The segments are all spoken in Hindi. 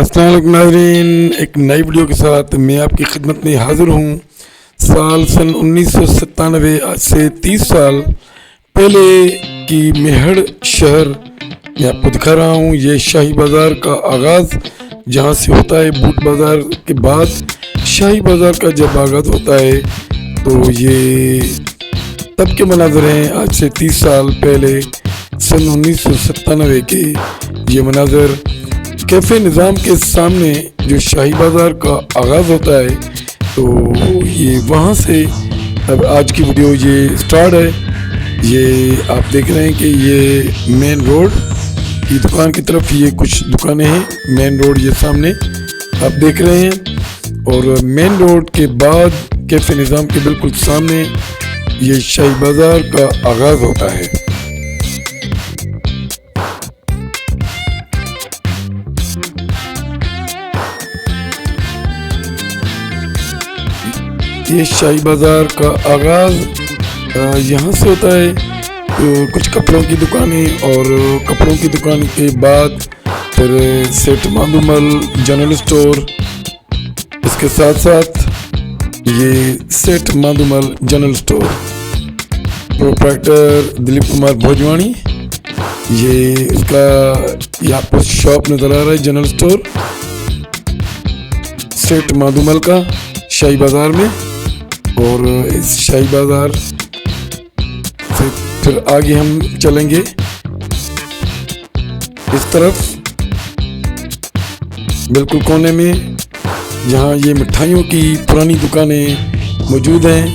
अस्सलाम वालेकुम नाज़रीन, एक नई वीडियो के साथ मैं आपकी खिदमत में हाज़िर हूँ। साल सन 1997, आज से 30 साल पहले की मेहड़ शहर मैं आपको दिखा रहा हूँ। ये शाही बाज़ार का आगाज़ जहाँ से होता है, बूट बाज़ार के बाद शाही बाज़ार का जब आगाज़ होता है तो ये तब के मनाज़र हैं। आज से 30 साल पहले सन 1997 के ये मनाज़र कैफ़े निज़ाम के सामने जो शाही बाज़ार का आगाज़ होता है, तो ये वहाँ से अब आज की वीडियो ये स्टार्ट है। ये आप देख रहे हैं कि ये मेन रोड की दुकान की तरफ ये कुछ दुकानें हैं। मेन रोड ये सामने आप देख रहे हैं, और मेन रोड के बाद कैफ़े निज़ाम के बिल्कुल सामने ये शाही बाज़ार का आगाज़ होता है। ये शाही बाज़ार का आगाज़ यहाँ से होता है। तो कुछ कपड़ों की दुकानें, और कपड़ों की दुकान के बाद फिर सेठ माधुमल जनरल स्टोर, इसके साथ साथ ये Seth Madhumal general store, proprietor Dilip Kumar Bhojwani, ये इसका ये आपको शॉप नज़र आ रहा है, जनरल स्टोर सेठ माधुमल का शाही बाज़ार में। और इस शाही बाज़ार से फिर आगे हम चलेंगे इस तरफ, बिल्कुल कोने में जहाँ ये मिठाइयों की पुरानी दुकानें मौजूद हैं।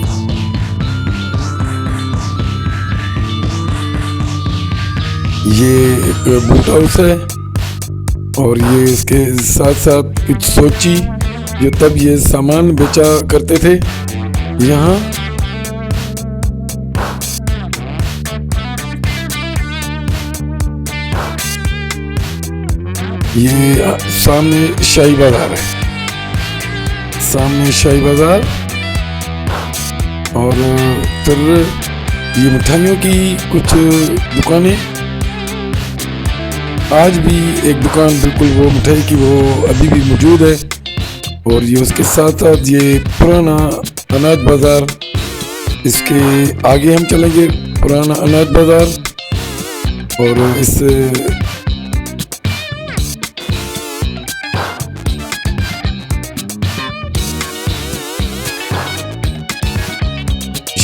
ये एक बूट हाउस है, और ये इसके साथ साथ कुछ सोची जो तब ये सामान बेचा करते थे यहाँ। ये सामने शाही बाज़ार है, सामने शाही बाज़ार, और फिर ये मिठाइयों की कुछ दुकानें। आज भी एक दुकान बिल्कुल वो मिठाई की वो अभी भी मौजूद है, और ये उसके साथ साथ ये पुराना अनाज बाज़ार, इसके आगे हम चलेंगे पुराना अनाज बाज़ार। और इस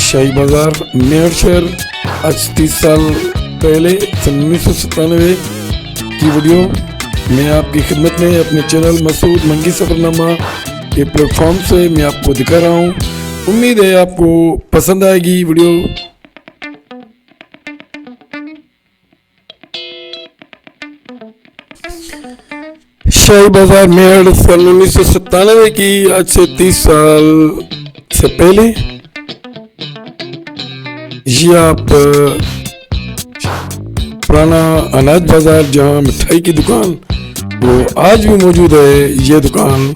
शाही बाज़ार मेहड़ शहर आज 30 साल पहले सन 1997 की वीडियो मैं आपकी खिदमत में अपने चैनल मसूद मंगी सफ़रनामा के प्लेटफॉर्म से मैं आपको दिखा रहा हूँ। उम्मीद है आपको पसंद आएगी वीडियो। शाही बाज़ार मेहड़ सन 1997 की आज से 30 साल से पहले ये आप पुराना अनाज बाज़ार जहाँ मिठाई की दुकान वो आज भी मौजूद है। ये दुकान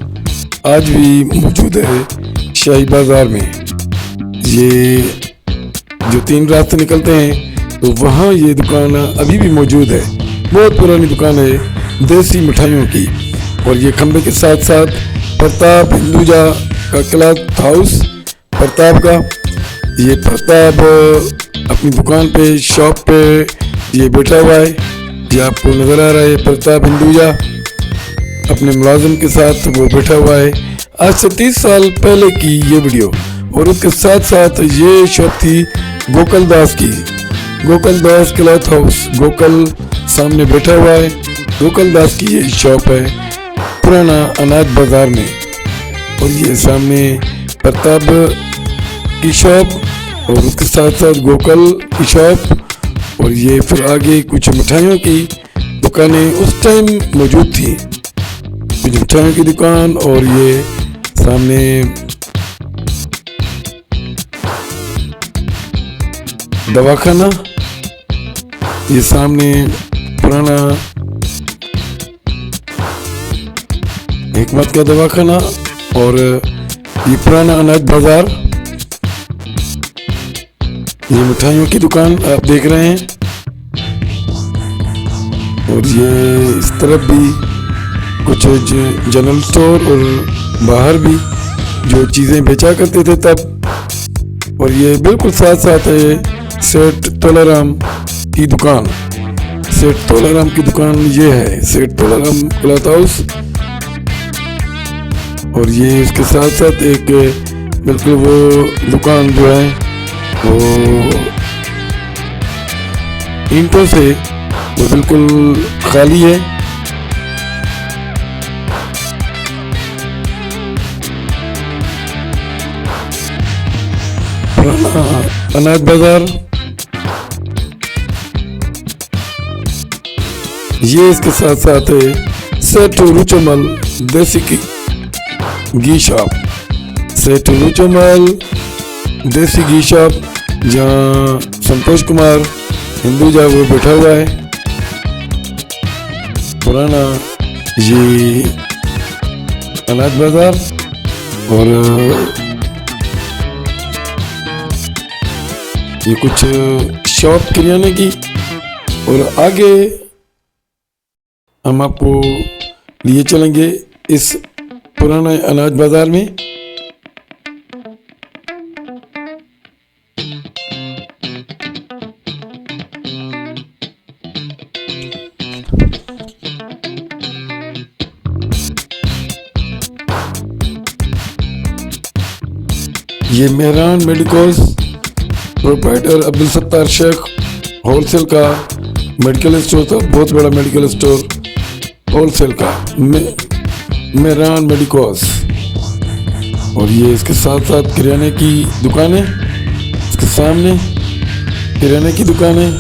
आज भी मौजूद है शाही बाज़ार में। ये जो 3 रास्ते निकलते हैं तो वहाँ ये दुकान अभी भी मौजूद है। बहुत पुरानी दुकान है देसी मिठाइयों की। और ये खंबे के साथ साथ प्रताप हिंदुजा का क्लॉथ हाउस, प्रताप का ये प्रताप अपनी दुकान पे, शॉप पे ये बैठा हुआ है। ये आपको नज़र आ रहा है प्रताप हिंदुजा अपने मुलाजिम के साथ वो बैठा हुआ है। आज से 30 साल पहले की ये वीडियो। और उसके साथ साथ ये शॉप थी गोकल दास की, गोकल दास क्लॉथ हाउस। गोकल सामने बैठा हुआ है, गोकल दास की ये शॉप है पुराना अनाज बाज़ार में। और ये सामने प्रताप की शॉप, और उसके साथ साथ गोकल की शॉप। और ये फिर आगे कुछ मिठाइयों की दुकानें उस टाइम मौजूद थी, कुछ मिठाइयों की दुकान। और ये सामने दवाखाना, ये सामने पुराना हिकमत का दवाखाना, और ये पुराना अनाज बाज़ार, ये मिठाइयों की दुकान आप देख रहे हैं। और ये इस तरफ भी कुछ जनरल स्टोर और बाहर भी जो चीज़ें बेचा करते थे तब। और ये बिल्कुल साथ साथ है सेठ तोलाराम की दुकान। सेठ तोलाराम की दुकान ये है, सेठ तोलाराम क्लॉथ हाउस। और ये इसके साथ साथ एक बिल्कुल वो दुकान जो है वो ईंटों से वो बिल्कुल खाली है। पुराना अनाज बाजार, ये इसके साथ साथ है सेठ रुचमल देसी घी शॉप। सेठ रुचमल देसी घी शॉप, जहाँ संतोष कुमार हिंदुजा वो बैठा हुआ है। पुराना ये अनाज बाजार और ये कुछ शॉप किराने की। और आगे हम आपको लिए चलेंगे इस पुराने अनाज बाजार में। ये Mehran medicos proprietor Abdul Sattar Shaikh wholesale का मेडिकल स्टोर था, बहुत बड़ा मेडिकल स्टोर होलसेल का मेहरान मेडिकोस। और ये इसके साथ साथ किराने की दुकान है, इसके सामने किराने की दुकान है।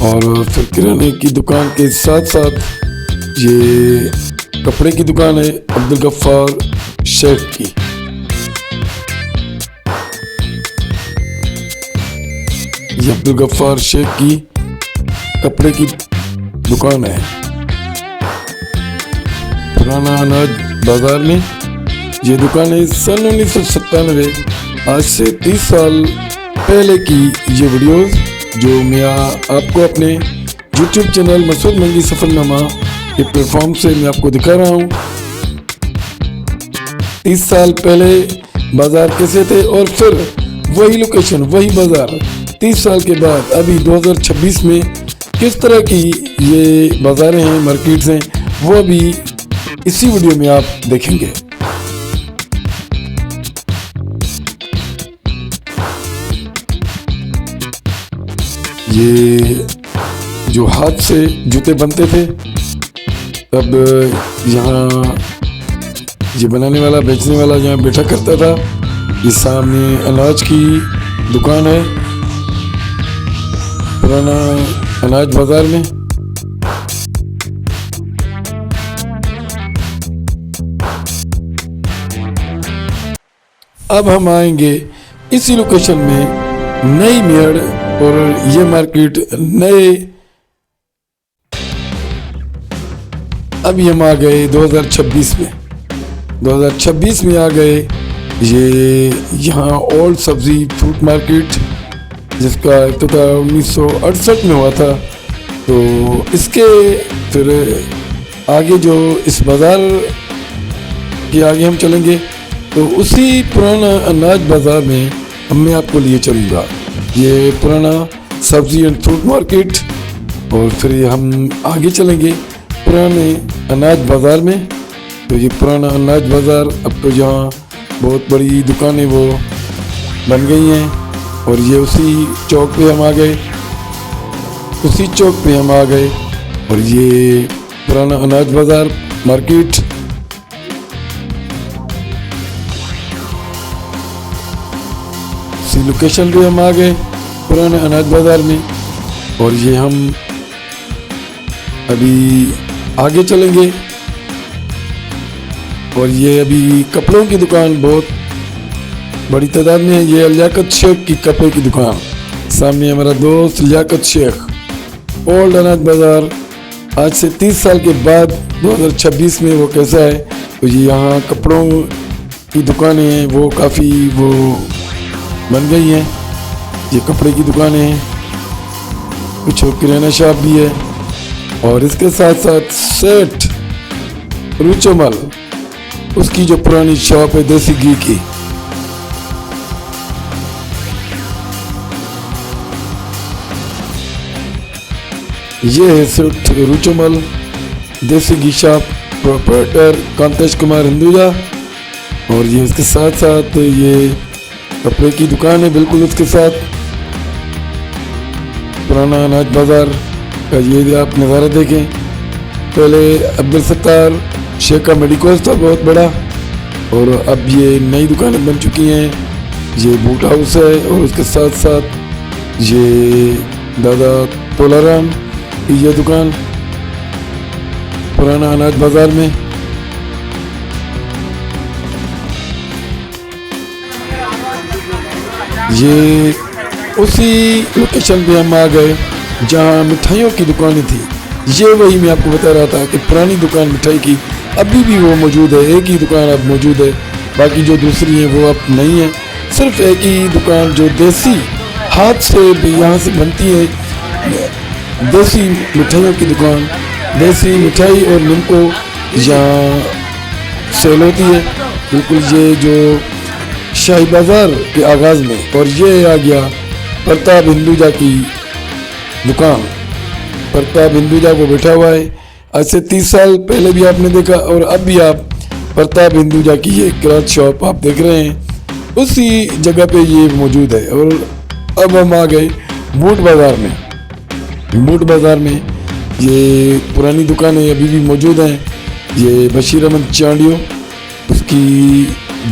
और फिर किराने की दुकान के साथ साथ ये कपड़े की दुकान है अब्दुल गफ्फार शेख की। ये अब्दुल गफ्फार शेख की कपड़े की दुकान है पुराना अनाज बाजार में। ये दुकान है सन 1997, आज से 30 साल पहले की ये वीडियोस जो मैं आपको अपने YouTube चैनल मसूद मंगी सफरनामा के प्लेटफॉर्म से मैं आपको दिखा रहा हूँ। 30 साल पहले बाजार कैसे थे और फिर वही लोकेशन वही बाजार 30 साल के बाद अभी 2026 में किस तरह की ये बाजारें हैं, मार्केट्स हैं, वो भी इसी वीडियो में आप देखेंगे। ये जो हाथ से जूते बनते थे तब यहाँ ये बनाने वाला बेचने वाला यहाँ बैठा करता था। इस सामने अनाज की दुकान है पुराना अनाज बाजार में। अब हम आएंगे इसी लोकेशन में नई मेड़ और ये मार्केट नए। अभी हम आ गए 2026 में, 2026 में आ गए ये यहाँ ओल्ड सब्जी फ्रूट मार्केट जिसका इफ्तिताह 1968 में हुआ था। तो इसके फिर आगे जो इस बाज़ार के आगे हम चलेंगे तो उसी पुराना अनाज बाज़ार में मैं आपको लिए चलूँगा। ये पुराना सब्जी एंड फ्रूट मार्केट और फिर हम आगे चलेंगे पुराने अनाज बाज़ार में। तो ये पुराना अनाज बाज़ार अब तो यहाँ बहुत बड़ी दुकानें वो बन गई हैं। और ये उसी चौक पे हम आ गए, उसी चौक पे हम आ गए। और ये पुराना अनाज बाज़ार मार्केट। इसी लोकेशन पे हम आ गए पुराने अनाज बाज़ार में। और ये हम अभी आगे चलेंगे और ये अभी कपड़ों की दुकान बहुत बड़ी तादाद में है। ये लियाकत शेख की कपड़े की दुकान, सामने हमारा दोस्त लियाकत शेख। ओल्ड अनाज बाज़ार आज से 30 साल के बाद 2026 में वो कैसा है। तो ये यहाँ कपड़ों की दुकानें हैं वो काफ़ी वो बन गई हैं। ये कपड़े की दुकानें हैं, कुछ किराना शॉप भी है। और इसके साथ साथ सेठ रुचमल, उसकी जो पुरानी शॉप है देसी घी की। ये है सिर्फ रुचमल देसी घी शॉप, प्रोपराइटर कांतेश कुमार हिंदुजा। और ये उसके साथ साथ ये कपड़े की दुकान है, बिल्कुल उसके साथ पुराना अनाज बाजार का ये आप नज़ारा देखें। पहले अब्दुल सत्तार शेख का मेडिकोस था बहुत बड़ा, और अब ये नई दुकानें बन चुकी हैं। ये बूट हाउस है, और उसके साथ साथ ये दादा तोलाराम की ये दुकान पुराना अनाज बाजार में। ये उसी लोकेशन पे हम आ गए जहाँ मिठाइयों की दुकानें थी। ये वही मैं आपको बता रहा था कि पुरानी दुकान मिठाई की अभी भी वो मौजूद है, एक ही दुकान अब मौजूद है, बाकी जो दूसरी है वो अब नहीं है। सिर्फ एक ही दुकान जो देसी हाथ से यहाँ से बनती है, देसी मिठाइयों की दुकान, देसी मिठाई और निम्को यहाँ सेल होती है। बिल्कुल ये जो शाही बाजार के आगाज़ में, और ये आ गया प्रताप हिंदुजा की दुकान। प्रताप हिंदुजा वो बैठा हुआ है, आज से 30 साल पहले भी आपने देखा, और अब भी आप प्रताप हिंदुजा की ये क्लॉथ शॉप आप देख रहे हैं, उसी जगह पे ये मौजूद है। और अब हम आ गए बूट बाज़ार में। बूट बाज़ार में ये पुरानी दुकानें अभी भी मौजूद हैं। ये बशीर अहमद चांडियो, उसकी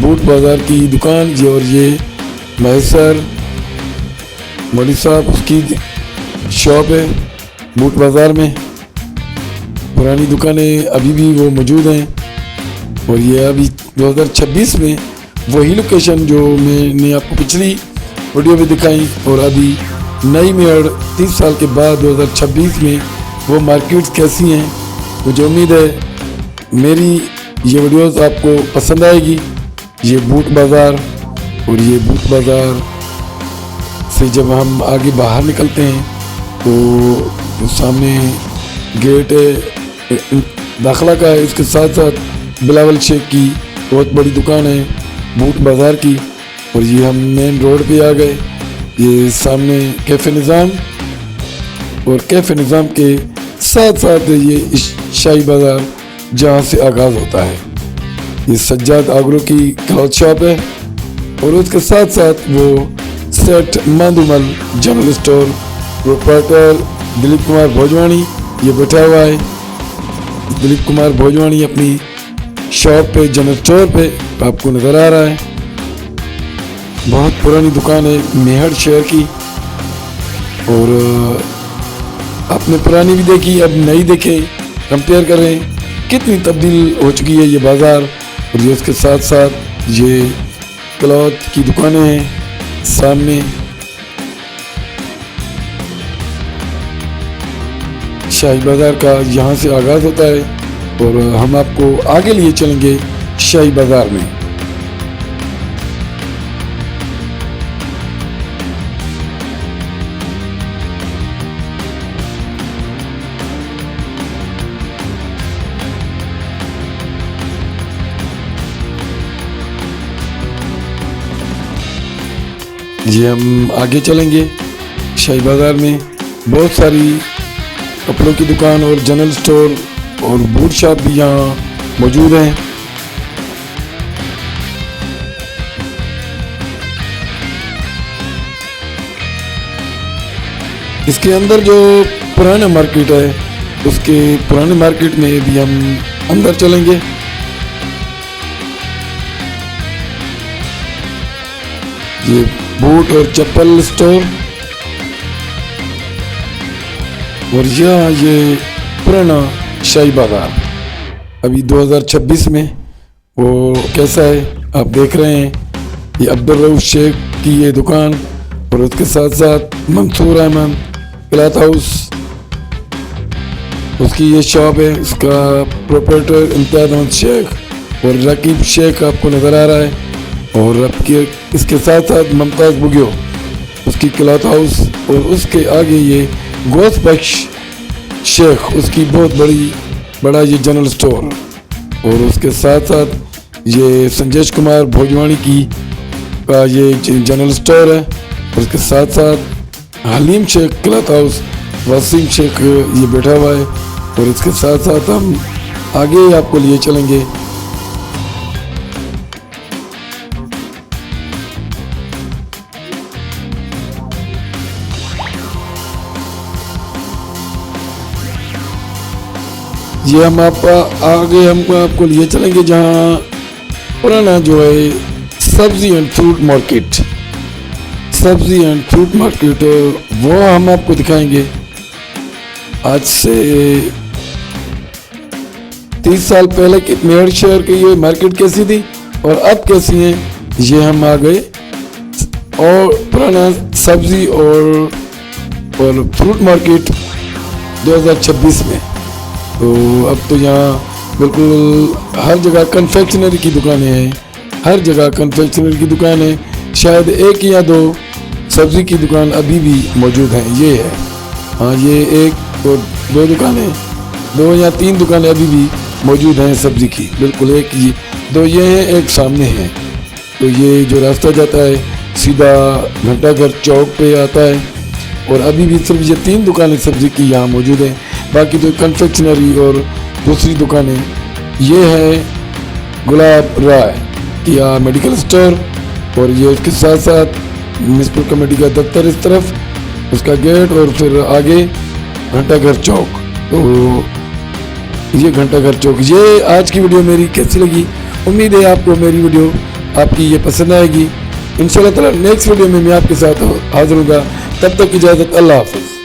बूट बाज़ार की दुकान ये, और ये मैसर मौली साहब उसकी शॉप है बूट बाज़ार में। पुरानी दुकानें अभी भी वो मौजूद हैं, और ये अभी 2026 में वही लोकेशन जो मैंने आपको पिछली वीडियो में दिखाई, और अभी नई में 30 साल के बाद 2026 में वो मार्केट्स कैसी हैं। मुझे उम्मीद है मेरी ये वीडियोस आपको पसंद आएगी। ये बूट बाज़ार, और ये बूट बाज़ार से जब हम आगे बाहर निकलते हैं तो सामने गेट दाखला का है, इसके साथ साथ बिलावल शेख की बहुत बड़ी दुकान है बूट बाज़ार की। और ये हम मेन रोड पे आ गए। ये सामने कैफ़े निज़ाम, और कैफ़े निज़ाम के साथ साथ ये शाही बाज़ार जहाँ से आगाज़ होता है। ये सज्जाद आगरो की क्लॉथ शॉप है, और उसके साथ साथ वो Seth Mandumal general store, proprietor Dilip Kumar Bhojwani ये बैठा हुआ है। दिलीप कुमार भोजवानी अपनी शॉप पे जनरल स्टोर पे आपको नज़र आ रहा है। बहुत पुरानी दुकान है मेहर शहर की, और आपने पुरानी भी देखी, अब नई देखें, कंपेयर करें कितनी तब्दील हो चुकी है ये बाज़ार। और ये उसके साथ साथ ये क्लॉथ की दुकानें हैं सामने। शाही बाज़ार का यहाँ से आगाज़ होता है, और हम आपको आगे लिए चलेंगे शाही बाज़ार में। ये हम आगे चलेंगे शाही बाज़ार में। बहुत सारी कपड़ों की दुकान और जनरल स्टोर और बूट शॉप भी यहाँ मौजूद हैं। इसके अंदर जो पुराना मार्केट है, उसके पुराने मार्केट में भी हम अंदर चलेंगे। ये बूट और चप्पल स्टोर, और यहाँ ये पुराना शाही बाज़ार अभी 2026 में वो कैसा है आप देख रहे हैं। ये अब्दुल रऊफ शेख की ये दुकान, और उसके साथ साथ मंसूर अहमद क्लॉथ हाउस उसकी ये शॉप है। इसका प्रोपराइटर इम्तियाज़ अहमद शेख और रकीब शेख आपको नज़र आ रहा है। और आपके इसके साथ साथ मुमताज़ बुगियो उसकी क्लॉथ हाउस, और उसके आगे ये गोश्त बख्श शेख उसकी बहुत बड़ा ये जनरल स्टोर। और उसके साथ साथ ये संजेश कुमार भोजवानी की का ये जनरल स्टोर है। और उसके साथ साथ हलीम शेख क्लॉथ हाउस, वसीम शेख ये बैठा हुआ है। और इसके साथ साथ हम आगे आपको लिए चलेंगे। ये हम आगे हमको आपको लिए चलेंगे जहाँ पुराना जो है सब्जी एंड फ्रूट मार्केट, सब्जी एंड फ्रूट मार्केट वो हम आपको दिखाएंगे। आज से 30 साल पहले की मेरठ शहर की ये मार्केट कैसी थी और अब कैसी है, ये हम आ गए। और पुराना सब्जी और फ्रूट मार्केट 2026 में। तो अब तो यहाँ बिल्कुल हर जगह कन्फेक्शनरी की दुकानें हैं, हर जगह कन्फेक्शनरी की दुकान है। शायद एक या दो सब्जी की दुकान अभी भी मौजूद हैं, ये है। हाँ, ये एक और दो दुकानें, 2 या 3 दुकानें अभी भी मौजूद हैं सब्जी की। बिल्कुल एक ये 2 ये हैं, एक सामने है। तो ये जो रास्ता जाता है सीधा घंटाघर चौक पे आता है। और अभी भी सिर्फ ये 3 दुकानें सब्जी की यहाँ मौजूद हैं। बाकी तो कन्फेक्शनरी और दूसरी दुकानें ये है गुलाब राय या मेडिकल स्टोर। और ये उसके साथ साथ म्यूनसिपल कमेटी का दफ्तर इस तरफ, उसका गेट, और फिर आगे घंटाघर चौक। तो ये घंटाघर चौक। ये आज की वीडियो मेरी कैसी लगी, उम्मीद है आपको मेरी वीडियो आपकी ये पसंद आएगी। इंशाल्लाह ताला नेक्स्ट वीडियो में मैं आपके साथ हाजिर होगा। तब तक इजाज़त, अल्लाह हाफ़िज़।